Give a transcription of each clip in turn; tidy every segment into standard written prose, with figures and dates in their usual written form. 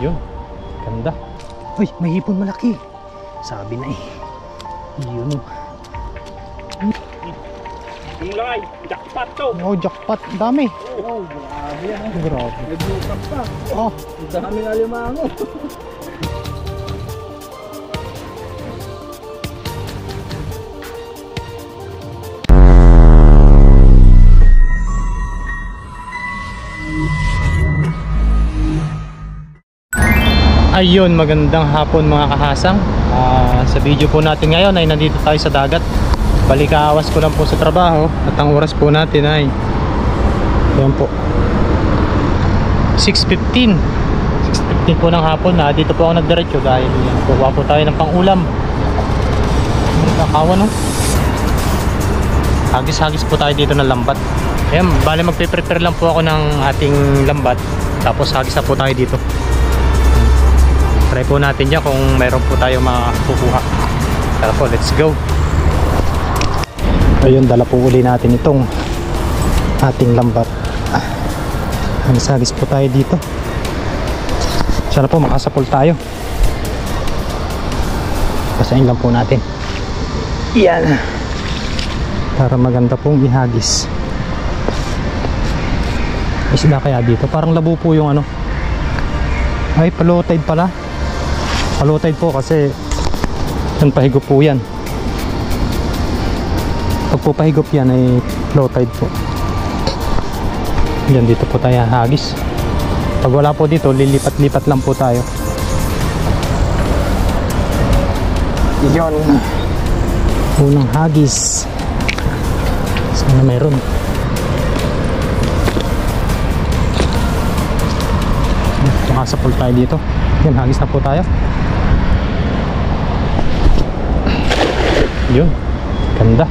Yun, ganda. Uy, may hipon malaki. Sabi na eh. Yun. Yung laki, jackpot to. Oh, jackpot, dami. Oh, grabe yan. Grabe. Nagbukas pa. Oh, Ang daming alimango. ayun, magandang hapon mga kahasang. Sa video po natin ngayon ay nandito tayo sa dagat. Balikaawas ko lang po sa trabaho at ang oras po natin ay ayan po 6:15 po ng hapon. Dito po ako nagdiretso dahil kukuha po tayo ng pang-ulam. Kakawa no? Hagis-hagis po tayo dito ng lambat. Ayan, bali magpe-prepare lang po ako ng ating lambat. Tapos hagis na po tayo dito. Try po natin dyan kung mayroon po tayo makukuha. Tara po, let's go. Ayun, dala po uli natin itong ating lambat. Hagis-hagis po tayo dito. Sana po makasapol tayo. Pasain lang po natin. Yan. Para maganda pong ihagis. Isda kaya dito? Parang labo po yung ano. Ay, low tide pala. Low tide po kasi yan, pahigop po yan. Pag po pahigop yan ay low tide po. Yan, dito po tayo hagis. Pag wala po dito, lilipat-lipat lang po tayo. Yan. Unang hagis. Sana mayroon. Makasapol tayo dito. Yan, hagis na po tayo. Yun, ganda.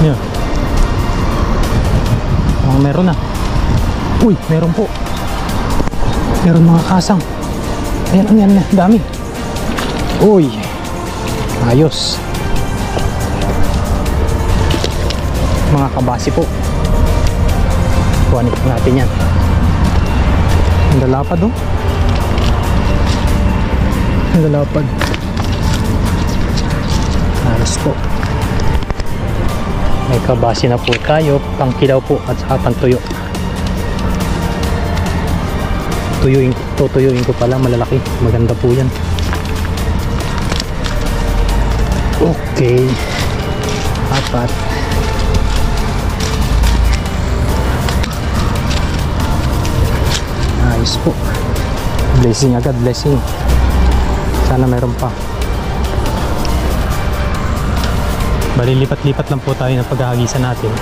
Yan. Meron na. Uy, meron po. Meron mga kasang. Ayan, ayan, dami. Uy, ayos. Mga kabasi po. Kuhanin po natin yan. Ang lalapad oh. Ang lalapad. Ayos po. May kabasi na po tayo. Pangkilaw po at saka pantuyo. Tutuyuin ko pala, malalaki. Maganda po yan. Okay. Apat. Ayos po. Blessing agad, blessing. Sana meron pa. Balilipat-lipat lang po tayo ng paghahagisan natin.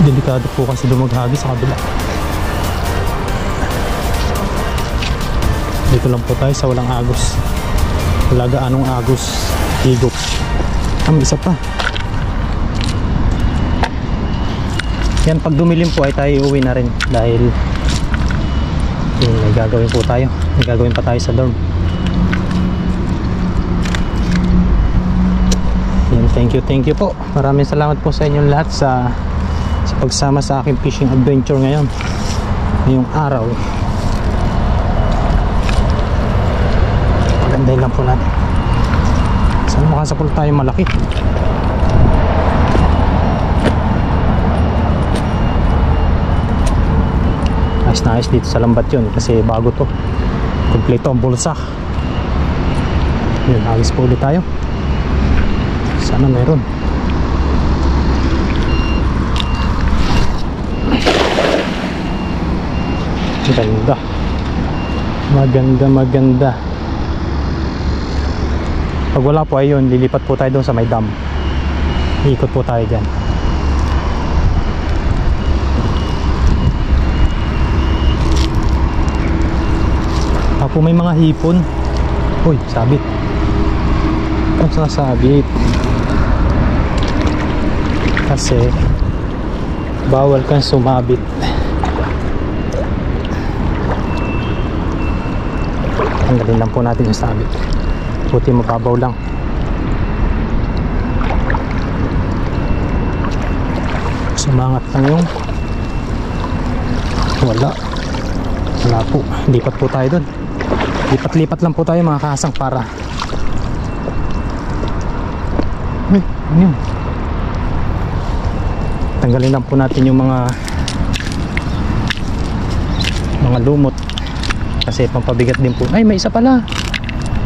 Delikado po kasi dumaghagis sa kabila. Dito lang po tayo sa walang agos. Wala gaanong agos. Higop. May isa pa. Yan, pag dumilim po ay tayo uuwi na rin. Dahil may gagawin po tayo. May gagawin pa tayo sa dorm. Yan, thank you po. Maraming salamat po sa inyong lahat sa pagsama sa aking fishing adventure ngayon. Ngayong araw. Pagandahin lang po natin. Sana makasapol tayo malaki. Ayos na ayos dito sa lambat yun kasi bago to. Kompleto ang bulsa. Yun, ayos po ulit tayo. Sana meron. Ganda. Maganda. Pag wala po ayun, lilipat po tayo doon sa may dam. Ikot po tayo dyan. Ako may mga hipon. Uy, sabit. Ang sasabit. Kasi bawal kang sumabit. Tanggalin lang po natin yung sabit. Buti mababaw lang. Sumangat lang yung wala po, lipat po tayo dun. Lipat lang po tayo mga kahasang para ano yun? Tanggalin lang po natin yung mga lumot kasi pampabigat din po. Ay, may isa pala.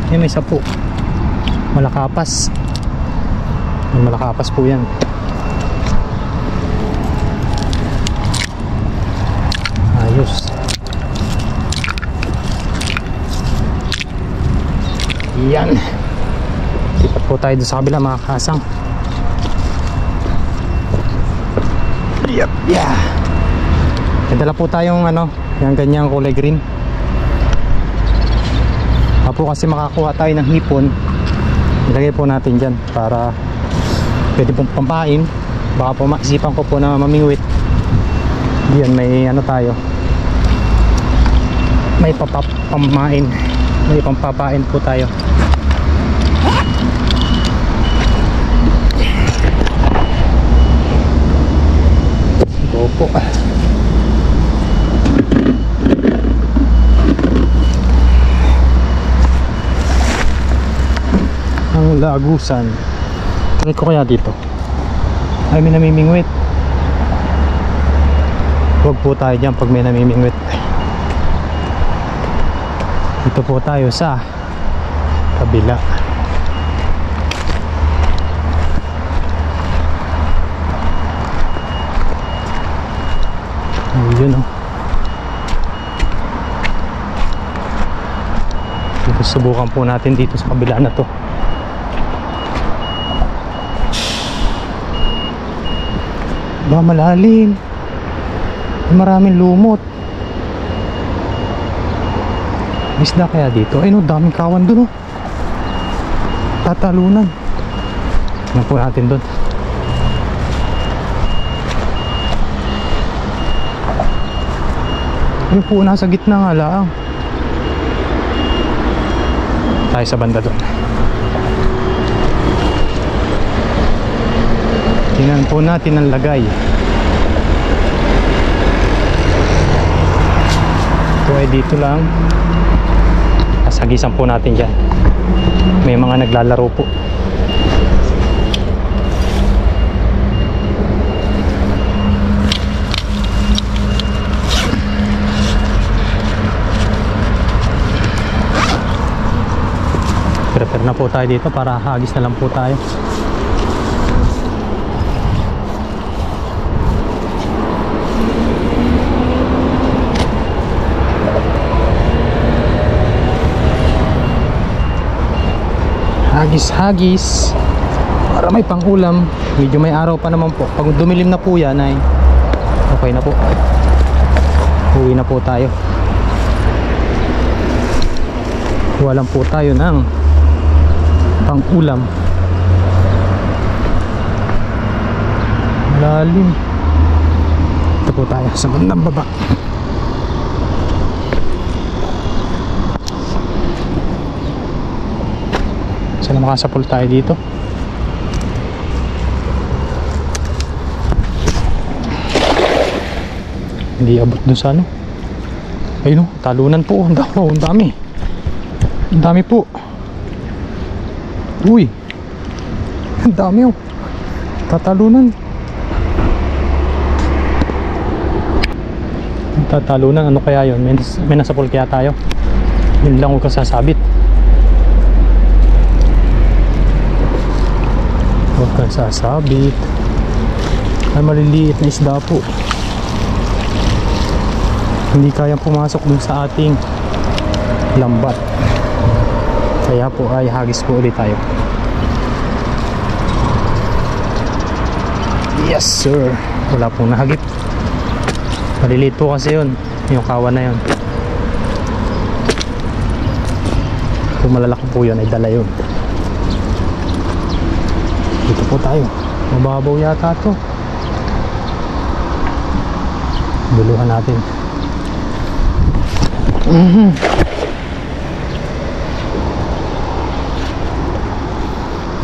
Ay, may isa po. Malakapas. Malakapas po yan. Ayos. Yan. Lipat po tayo doon sa kabila mga kasang. Yep, yeah. Dala po tayong yung ganyang kulay green. Po kasi makakuha tayo ng hipon, ilagay po natin dyan para pwede pong pampain. Baka po maisipan ko po na mamingwit. Yan, may tayo, may pamain, may pampapain po tayo. Go po. Ang lagusan. Try ko kaya dito. Ay, may namimingwit. Huwag po tayo dyan pag may namimingwit. Dito po tayo sa kabila. Ayun oh. Subukan po natin dito sa kabila na to. Ba, malalim. Maraming lumot. Isda kaya dito? Ay no, daming kawan dun oh. Tatalunan. Tingnan po natin dun. Yung po nasa gitna nga lang. Tayo sa banda dun. Tingnan po natin ang lagay. Ito ay dito lang. Kasagisan po natin dyan. May mga naglalaro po. Prepare na po tayo dito para hagis na lang po tayo. Hagis para may pangulam. Medyo may araw pa naman po. Pag dumilim na po yan ay okay na po. Uwi na po tayo. Walang po tayo ng pangulam. Lalim. Ito po tayo sa bandang baba. Sana makasapul tayo dito. Hindi abot dun sa ayun o, talunan po. Ang dami. Ang dami po. Uy, ang dami o. Tatalunan. Tatalunan, ano kaya yun? May nasapul kaya tayo. Yun lang huwag kasasabit. Huwag kang sasabit. Ay, maliliit na isda po. Hindi kayang pumasok dun sa ating lambat. Kaya po ay hagis po ulit tayo. Yes sir. Wala pong nahagip. Maliliit po kasi yun. Yung kawan na yun. Kung malalaki po yun ay dala yun. Dito po tayo. Mababaw yata to. Buluhan natin.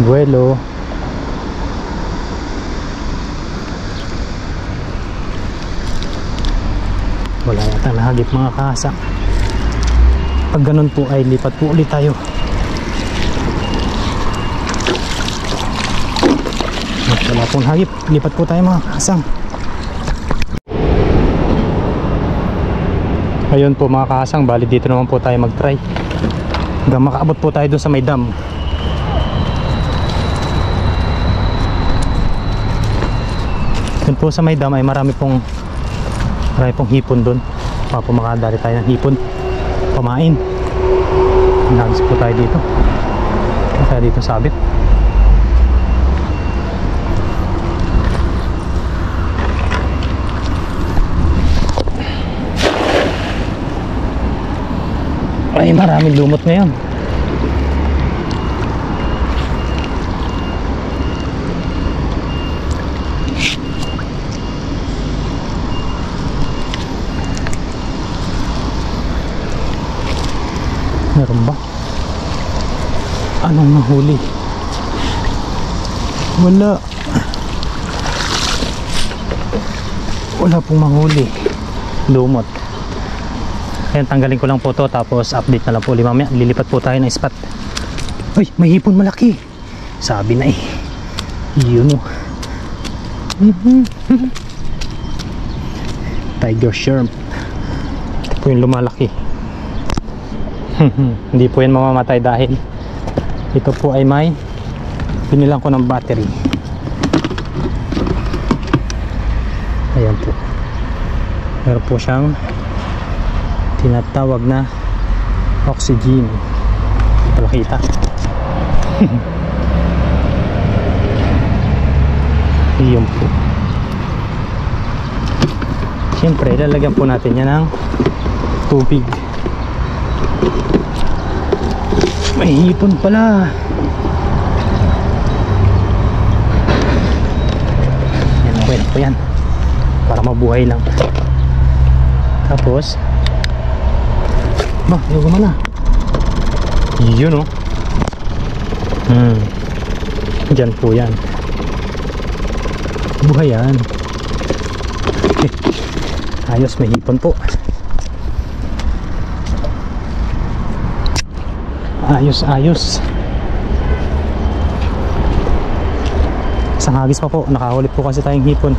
Buwelo. Wala yata nahagip mga kahasang. Pag ganun po ay lipat po ulit tayo. Wala pong hagip, lipat po tayo mga kahasang. Ayun po mga kahasang, bali dito naman po tayo mag try hanggang makaabot po tayo dun sa may dam. Dun po sa may dam ay marami pong hipon dun. Para po makadali tayo ng hipon pamain. Nagis po tayo dito. Tayo dito sabit. Ay, maraming lumot ngayon. Meron ba? Anong nahuli? Wala. Wala pong mahuli. Lumot. Ayan, tanggalin ko lang po to, tapos update na lang po ulit mamaya. Lilipat po tayo ng spot. Uy, may hipon malaki. Sabi na eh. Yun o. Tiger shrimp. Ito po yung lumalaki. Hindi po yan mamamatay dahil ito po ay may pinilang ko ng battery. Ayan po. Meron po siyang tinatawag na oxygen. Palakita. Iyon po. Siyempre lalagyan po natin yan ng tubig. May hipon pala. Yan, okay na po yan para mabuhay lang. Tapos ba, yung gumana. Yun o. Diyan po yan. Buhay yan. Ayos, may hipon po. Ayos, ayos. Isang hagis pa po. Nakahuli po kasi tayong hipon.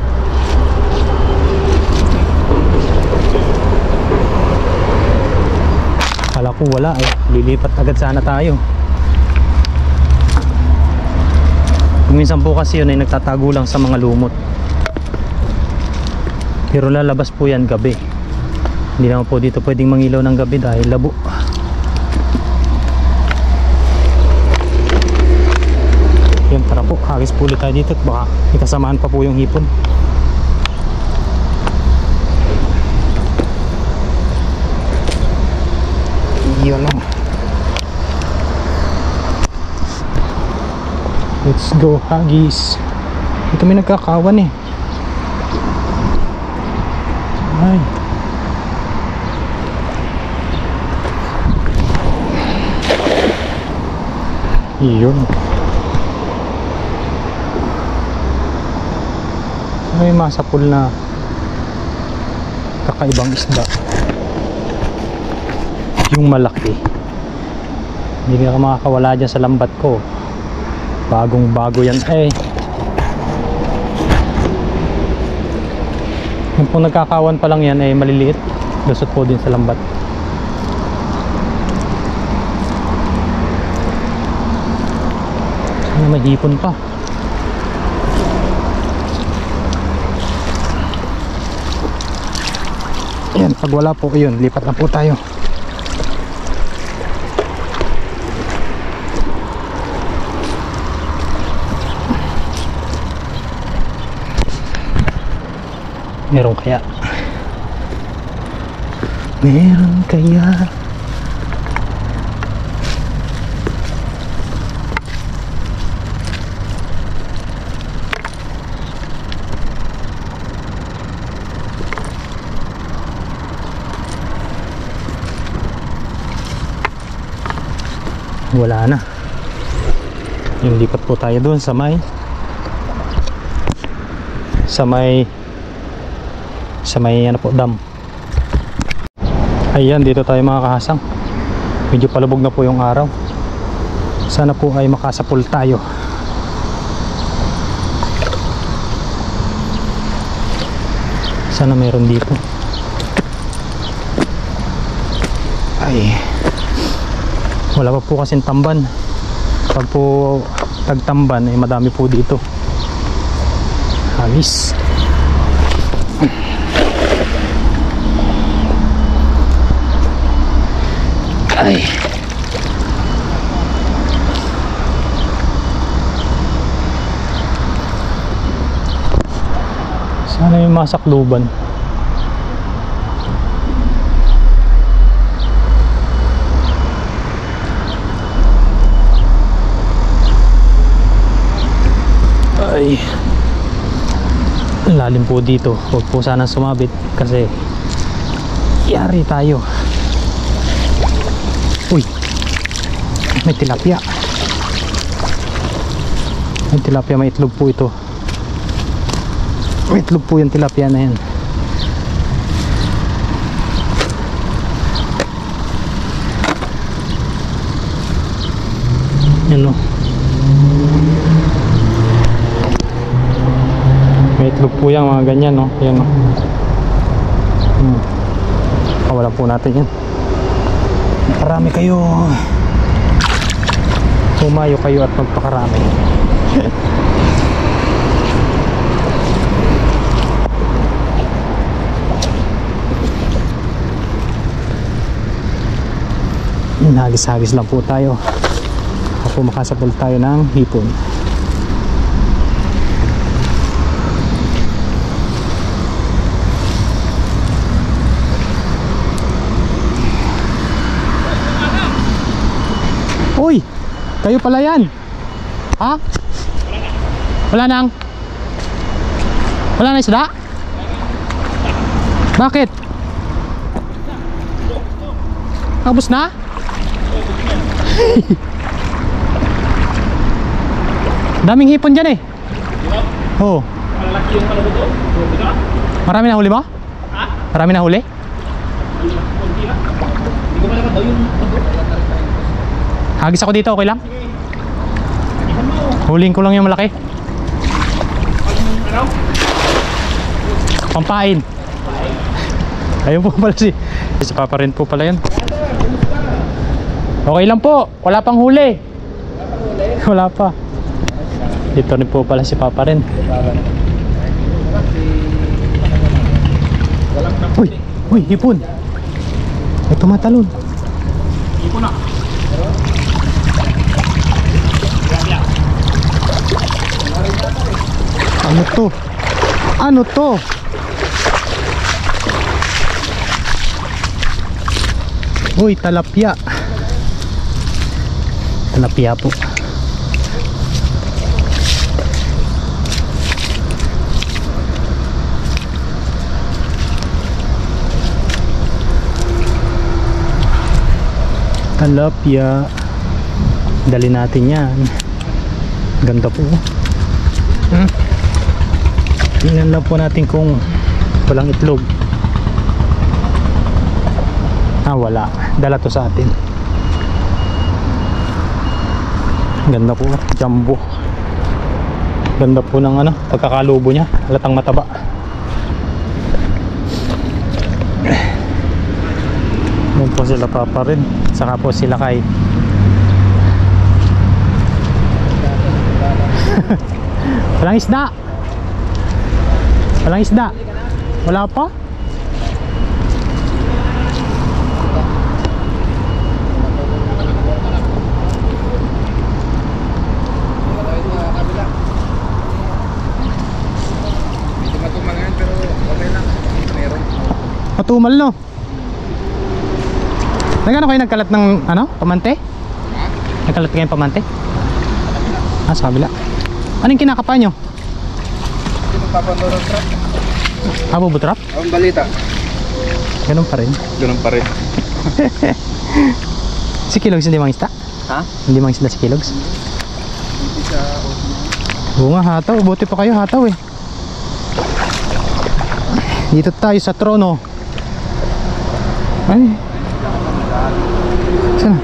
Kala ko wala eh. Lilipat agad sana tayo. Minsan po kasi yun ay nagtatago lang sa mga lumot. Pero lalabas po yan gabi. Hindi naman po dito pwedeng mangilaw ng gabi dahil labo. Yun, tara po. Hagis po ulit tayo dito. Baka ikasamaan pa po yung hipon. Yun o. Let's go hagis. Ito may nagkakawan eh. Ay. Yun. May masapul na kakaibang isda. Yung malaki. Hindi ka makakawala dyan sa lambat ko. Bagong bago yan eh. Yung pong nagkakawan pa lang yan eh maliliit. Lusot po din sa lambat. Sana may hipon pa. Yan, pag wala po yun, lipat na po tayo. Meron kaya? Meron kaya? Wala na. Yung lipat po tayo doon sa may ano po, dam. Ayan, dito tayo mga kahasang. Medyo palubog na po yung araw. Sana po ay makasapul tayo. Sana meron dito. Ay, wala pa po kasing tamban. Pag po tagtamban ay madami po dito. Halis. Ay. Sana yung masakluban. Ay, lalim po dito. Huwag po sana sumabit kasi yari tayo. Uy, may tilapia. May tilapia, may itlog po ito. May itlog po yung tilapia na yan. Yan o. May itlog po yan, mga ganyan, no? Yan, no? Kawalan po natin yan. Marami kayo. Humayo kayo at magpakarami. Hagis-hagis lang po tayo. Ako makasapul tayo ng hipon. Uy, kayo pala yan. Ha? Wala nang? Wala na isda? Bakit? Tapos na? Daming hipon dyan eh. Oo. Malalaki yung kalabot to. Marami na huli mo? Ha? Marami na huli? Kunti na. Hindi ko malaman daw yung Hagis ako dito, okay lang? Huling ko lang yung malaki. Pampain. Ayun po pala si Papa rin po pala yun. Okay lang po, wala pang huli. Wala pa. Dito rin po pala si Papa rin. Uy, hipon. May tumatalon. Hipon na. Ano to? Ano to? Uy, talapia. Talapia po. Talapia. Dali natin yan. Ganda po. Tingnan lang po natin kung walang itlog. Wala. Dala to sa atin. Ganda po. Jumbo. Ganda po ng ano, pagkakalubo niya. Halatang mataba. Yan po sila Papa rin. Saka po sila Kay. Walang isda. Walang isda. Wala pa? Matumal no? Nagano kayo nagkalat ng ano? Pamante? Nagkalat kayo ng pamante? Sa kabila. Anong kinakapa nyo? Papandorong trap. Butrap? Ang balita. Ganun pa rin. Ganun pa rin. Si Kilogs hindi mangisda? Ha? Hindi mangisda si Kilogs? Oo nga, hataw. Buti pa kayo hataw eh. Dito tayo sa trono. Ay. Saan?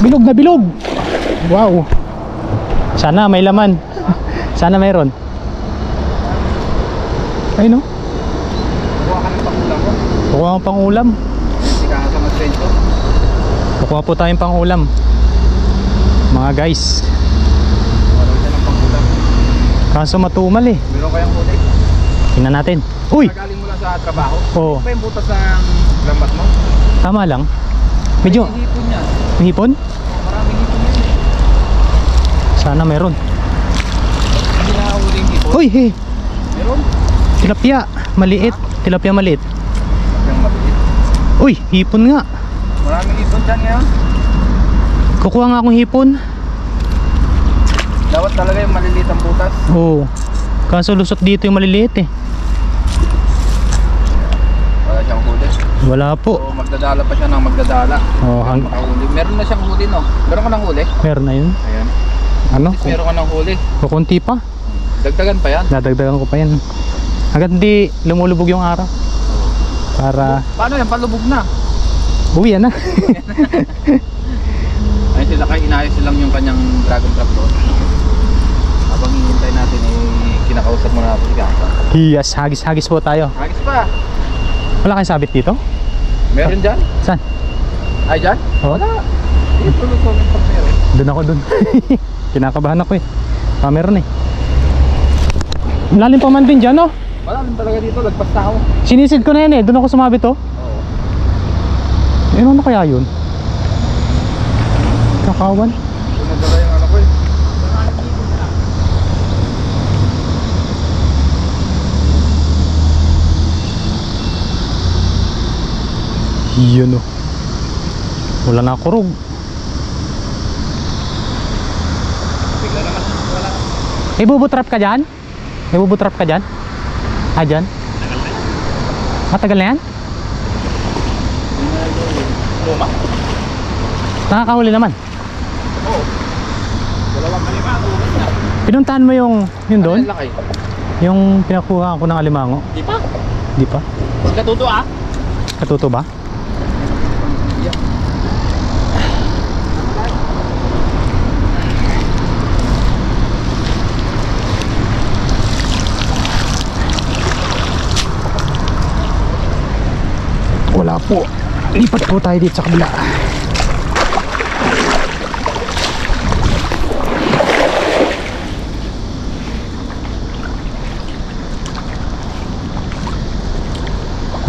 Bilog na bilog. Wow. Sana may laman. Sana mayroon. Ay no. Kuha ka ng pangulam mo. Kukuha ang pang-ulam. Hindi ka sa mag-trento. Kukuha po tayong pang-ulam. Mga guys. Wala siya ng pangulam. Kaso matumal eh. Meron kayang huli. Tingnan natin. Uy! Galing mo lang sa trabaho. Oo. Ano ba yung butas ng lambat mo? Tama lang. Medyo May hipon niya. may hipon? Maraming hipon yan. Sana mayroon. Hindi nakahuli yung hipon. Uy! Hey! Meron. Tilapia. Maliit. Tilapia maliit. Yung maliit. Uy! Hipon nga. Maraming hipon dyan ngayon. Kukuha nga akong hipon. Dapat talaga yung maliliit ang butas. Oo. Kaso lusot dito yung maliliit eh. Wala siyang huli. Wala po. So magdadala pa siya ng magdadala. Oh, Makahuli. Meron na siyang huli no. Meron ka ng huli? meron na yun. Ayan. Ano? Meron ka ng huli. Kukunti pa. Dagdagan pa yan. Dadagdagan ko pa yan. Hanggat hindi lumulubog yung araw. Para Paano yan? Palubog na. uwi na. Ayun sila kaya inayos silang yung kanyang dragon trap doon. Habang hinihintay natin kinakausap mo na natin si Gasa. Yes, hagis-hagis po tayo. Hagis pa. Wala kayong sabit dito? Meron dyan? Saan? Ay dyan? Oh. Wala. Dito lutumin pag meron. Doon ako doon. Kinakabahan ako eh. Meron eh. Lalim pa man din dyan no? Wala rin talaga dito. Lagpas na ako. Sinisid ko na yan eh. Doon ako sumabit oh. Oo. Ano kaya yun? Kakawan? Pinadala yung ano ko eh. Yun oh. Wala na kurog. Bigla naman. Wala. May bubutrap ka dyan? May bubutrap ka dyan? Ah, dyan? Matagal na yan? Luma? Nakakahuli naman. Oo. Dalawang kalima. Ulit na. Pinuntahan mo yung doon? Ano laki? Yung pinakuha ko ng alimango? Di pa? Di pa? Katuto ah. Katuto ba? Wala po. Lipat po tayo dito sa kabila.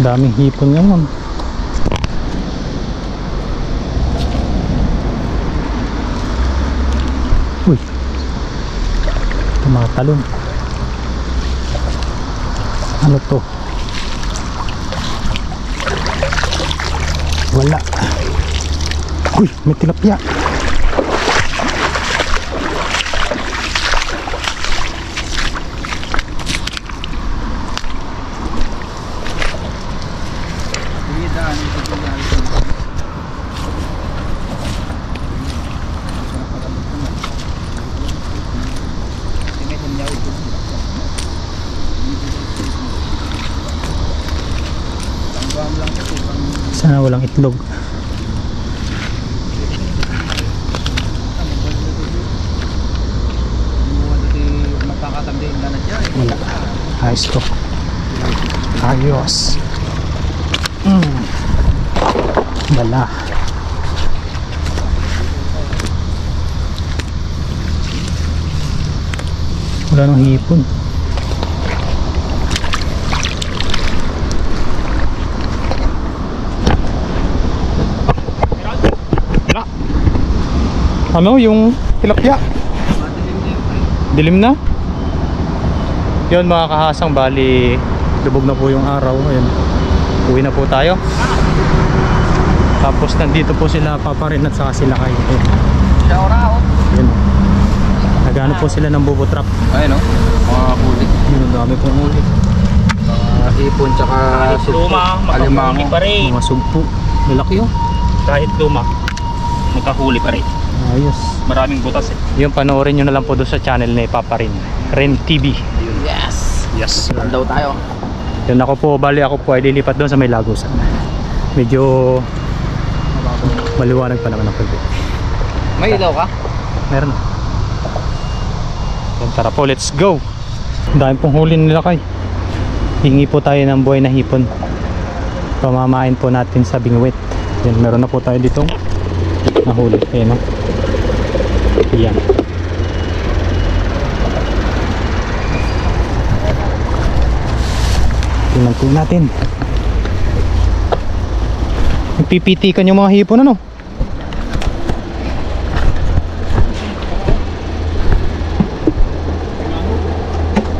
Daming hipon ngayon. Uy. Tumatalon. Ano to? Wala. Uy, may tilapia. Sana walang itlog. Wala. Ayos to. Ayos. Wala. Wala nang hipon. Ano yung tilapia? Dilim na? Yun mga kahasang, bali lubog na po yung araw. Ayun. Uwi na po tayo. Tapos nandito po sila Papa Rin at saka sila kayo. Yun. Nagano po sila ng bubotrap. Ayun o, mga huli. Yun, ang dami pong huli. Mga hipon tsaka luma, makahuli pa rin. Mga sugpo. Malaki oh. Kahit luma, makahuli pa rin. Ayos. Maraming butas eh. Yung panoorin nyo na lang po doon sa channel ni Papa Ren TV. Yes! Yes. Saan daw tayo? Yun, ako po ay lilipat doon sa may Lagusan. Medyo maliwanag pa naman ang kulbi. May ilaw ka? Meron. Yan, tara po, let's go. Dahil pong huli nila kay. Hingi po tayo ng buhay na hipon. Pamamain po natin sa bingwit. Yan, meron na po tayo ditong nahuli. Ayan o. Ayan. Tingnan po natin. Pipitikan yung mga hipon ano.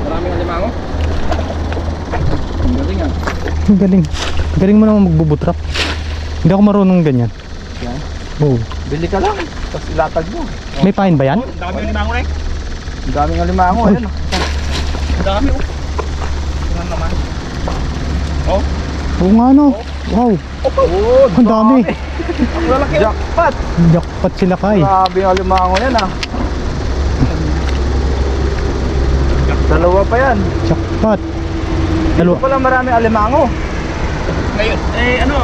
Maraming alimango. Ang galing ah. Ang galing. Galing mo naman magbubutrap. Hindi ako marunong ganyan. Yan. Oo. Bili ka lang. Tapos ilatag mo. May pain ba yan? Ang daming alimango na eh. Ang daming alimango. Uy. Ayan oh. Ang dami oh. Tingnan naman. Oh. Oo nga no. Wow. Oh, Ang dami. Ang lalaki. Jackpot. Jackpot sila kay. Grabe yung alimango yan ah. Dalawa pa yan. Jackpot. Dito Dalawa. pala maraming alimango. Ngayon, ano?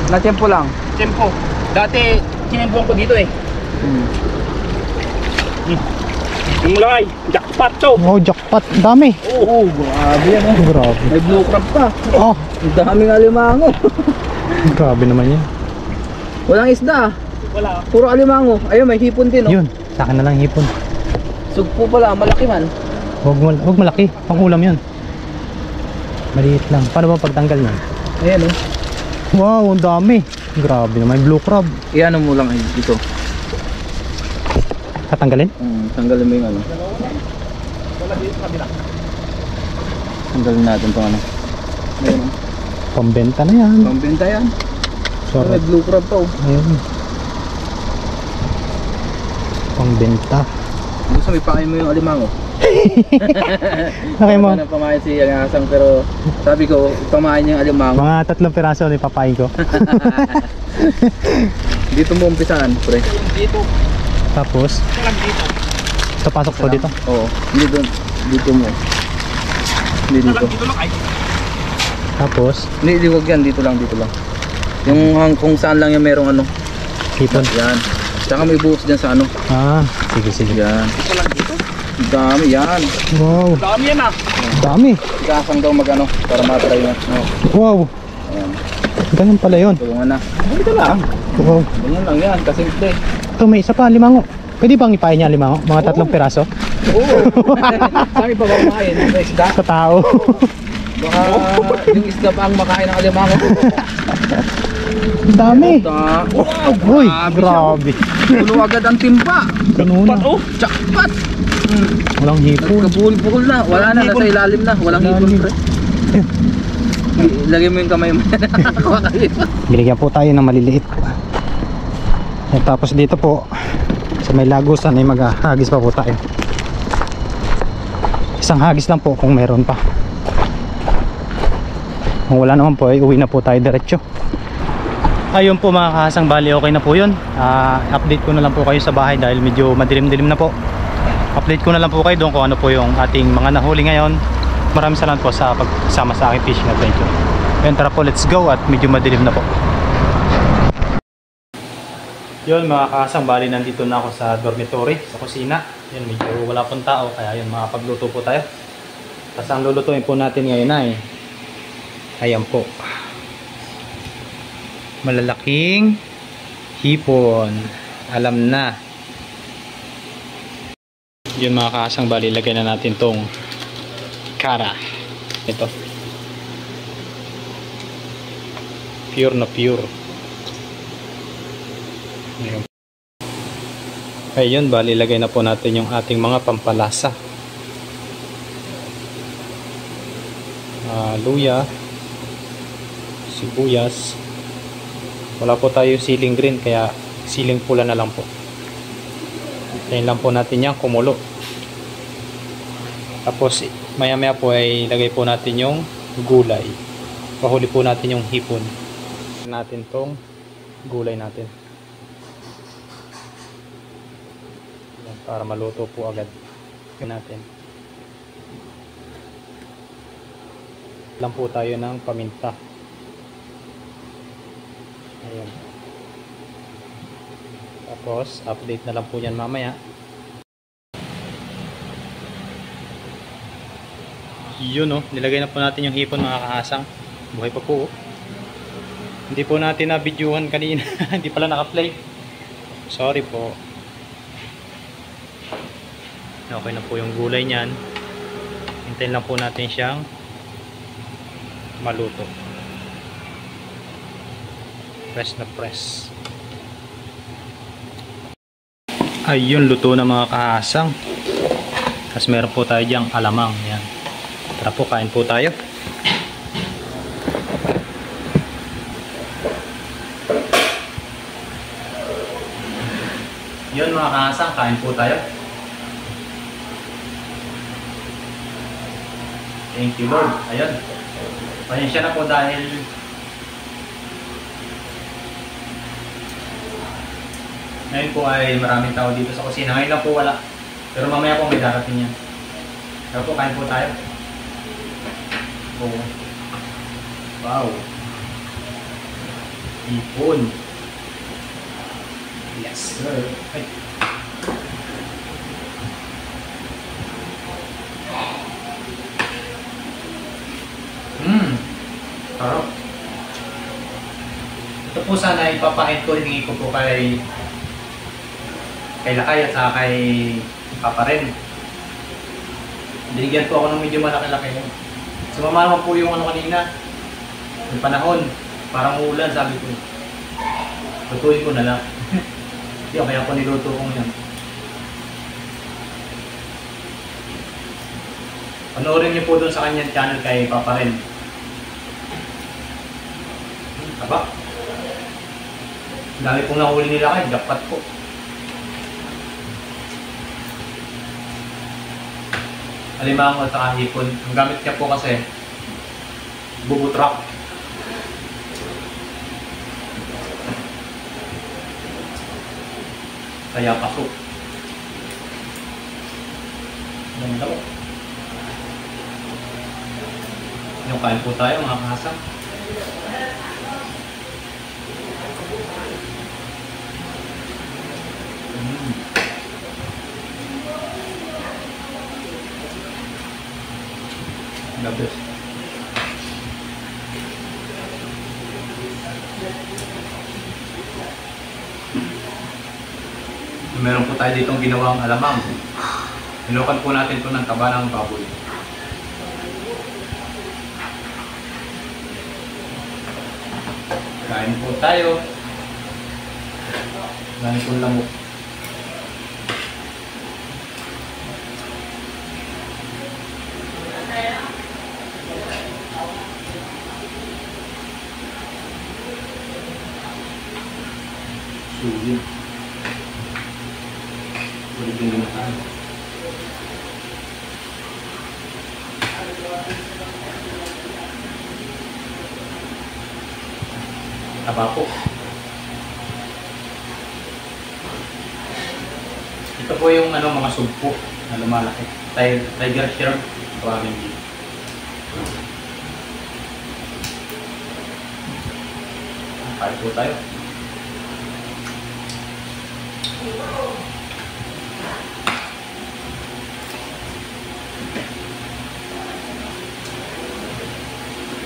Na tempo lang. Tempo. Dati, kinimpuan ko dito eh. Yung mulay, jackpot to. Oh, jackpot. Ang dami. Oo, grabe yan Oh, grabe. May blue crab pa. Oh, Ang daming alimango. grabe naman yan. Walang isda. Wala. Puro alimango. Ayun, may hipon din oh. Yun. Sa akin na lang hipon. Sugpo pala, malaki man. Huwag malaki. Pang ulam yun. Maliit lang. Paano ba pagtanggal yun? Ayan oh. Wow, ang dami. Grabe naman. Blue crab. Iyan mo lang dito. Tatanggalin? Tanggalin mo yung ano. Tanggalin natin itong ano. Ayan oh. Pambenta na yan. Pambenta yan. Sorry. May blue crab pa oh. Ayun. Pangbenta. Gusto may pakain mo yung alimango. Okay mo. Ano pamain si Asang pero sabi ko pamain niya yung alimango. Mga 3 piraso ni papain ko. Dito mo umpisahan, pre. Dito. Tapos, Dito. papasok po dito. Oo. Hindi doon. Dito mo. Hindi dito. Tapos, Hindi, wag yan. Dito lang, dito lang. Yung kung saan lang yung merong ano. hipon. Yan. Tsaka may buhos dyan sa ano. Ah, sige, sige. Yan. Dito lang dito. Dami yan. Wow, Dami yan ah. dami. Ikasang daw mag ano para matry mo. Wow, Ayan. ganun pala yun. Tulungan na. Dito lang. Wow. Ganyan lang yan. Kasimple. Ito, may isa pa, limango. Pwede bang ipain niya limango? Mga 3 piraso? Oo. Saan pa ba makain? Sa isda? Sa tao. Baka yung isda pa ang makain ng alimango. Ang dami. Uy, grabe. grabe. Pulo agad ang timba. Ganun na. Jackpot. Walang hipon. Kabul-bukol na. Wala na. Nasa ilalim na. Walang hipon, pre. Lagay mo yung kamay mo. Binigyan po tayo ng maliliit. At tapos dito po, sa may Lagusan ay maghahagis pa po tayo. Isang hagis lang po kung meron pa. Kung wala naman po ay uwi na po tayo diretso. Ayun po mga kahasang, bali okay na po yun. Update ko na lang po kayo sa bahay dahil medyo madilim-dilim na po. Update ko na lang po kayo doon kung ano po yung ating mga nahuli ngayon. Maraming salamat po sa pagsama sa aking fishing adventure. Ayun, tara po, let's go at medyo madilim na po. Yun mga kahasang, bali nandito na ako sa dormitory, sa kusina. Yun, medyo wala pong tao kaya yun, makapagluto po tayo. Tapos ang lulutuin po natin ngayon ay ayan po, malalaking hipon. Alam na. Yun mga kahasang, bali lagay na natin tong kara. Ito pure na pure. Ayun, bali lagay na po natin yung ating mga pampalasa. Luya, sibuyas. Wala po tayo siling green kaya siling pula na lang po. Tayin lang po natin yan kumulo. Tapos maya maya po ay lagay po natin yung gulay. Pahuli po natin yung hipon natin tong gulay natin. para maluto po agad. Yun natin. Lang po tayo ng paminta. Ayan. Tapos update na lang po yan mamaya. Yun oh, nilagay na po natin yung hipon mga kahasang. Buhay pa po oh. Hindi po natin na-videohan kanina. Hindi pala naka-play. Sorry po. Okay na po yung gulay niyan. Hintayin lang po natin siyang maluto. Press na press. Ayun, luto na mga kahasang. Tapos meron po tayo diyang alamang. Yan. Tara po, kain po tayo. Yun mga kahasang, kain po tayo. Thank you Lord. Ayun. Pasensya na po dahil ngayon po ay maraming tao dito sa kusina. Ngayon lang po wala. Pero mamaya po may darating yan. Pero po, kain po tayo. Oh. Wow. Ipon. Yes sir. Ay. Sarap. Ito po sana ipapakit ko, hindi ko po kay Lakay at saka kay Papa rin. Binigyan po ako ng medyo malaki-laki. Sumama naman po yung ano kanina. Yung panahon. Parang ulan, sabi ko. Lutuin ko na lang. Hindi, kaya po niluto ko yan. Panoorin niyo po doon sa kanyang channel kay Papa rin. Aba. Dami pong nahuli nila kay. Jackpot po. Alimango at saka hipon. Ang gamit niya po kasi bubutrak. Kaya pasok. Ganda po. Yung kain po tayo mga kahasang. The best. Meron po tayo ditong ginawang alamang. Hinukan po natin ito ng taba ng baboy. Kain po tayo. Kain po lamok. Sulit. Sulit yung ginatan. Taba po. Ito po yung mga sugpo na lumalaki. Tiger shrimp. Tawagin dito. Kain po tayo.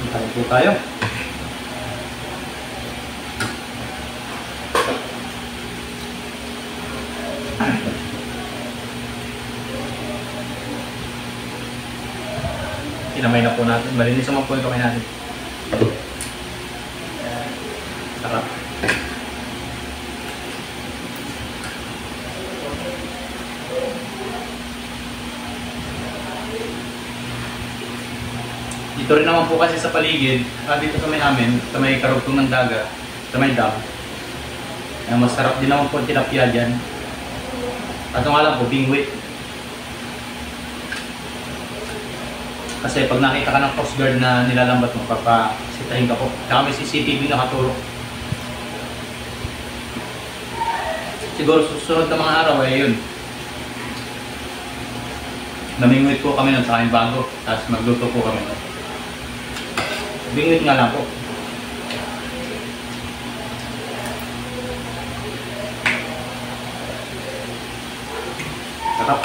Kain po tayo. Kinamay na po natin. Malinis naman po yung kamay natin. Sarap. Dito rin naman po kasi sa paligid, dito sa may amin, sa may karugtong ng dagat, sa may dam. Masarap din naman po ang tilapia dyan. At nga lang po, bingwit. Kasi pag nakita ka ng Coast Guard na nilalambat mo, papasitahin ka po. Saka may CCTV na katulog. Siguro susunod na mga araw ay yun. namingwit po kami ng kain bago, tapos magluto po kami. Bingwit nga lang po. Sarap.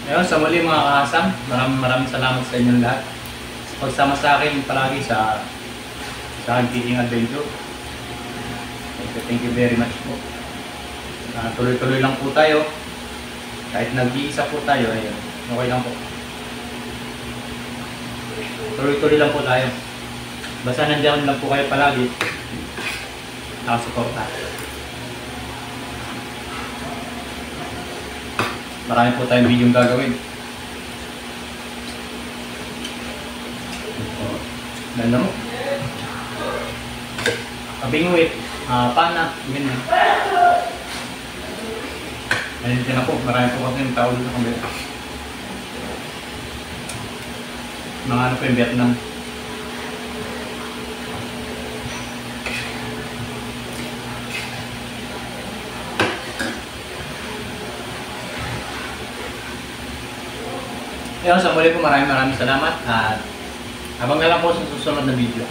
Ngayon, sa muli mga kahasang, maraming salamat sa inyong lahat. Pagsama sa akin palagi sa Hunting Adventure. Thank you very much po. Tuloy-tuloy lang po tayo. Kahit nag-iisa po tayo, ayun, okay lang po. Tuloy-tuloy lang po tayo. Basta nandiyan lang po kayo palagi. Nakasuporta. Marami po tayong video gagawin. Ganda mo. Kabingwit, pana, ganyan. Ayun din ako, marami po kasi yung tao dito kami. Mga ano po yung Vietnam. Ayun, sa muli po maraming salamat at abang na lang po sa susunod na video.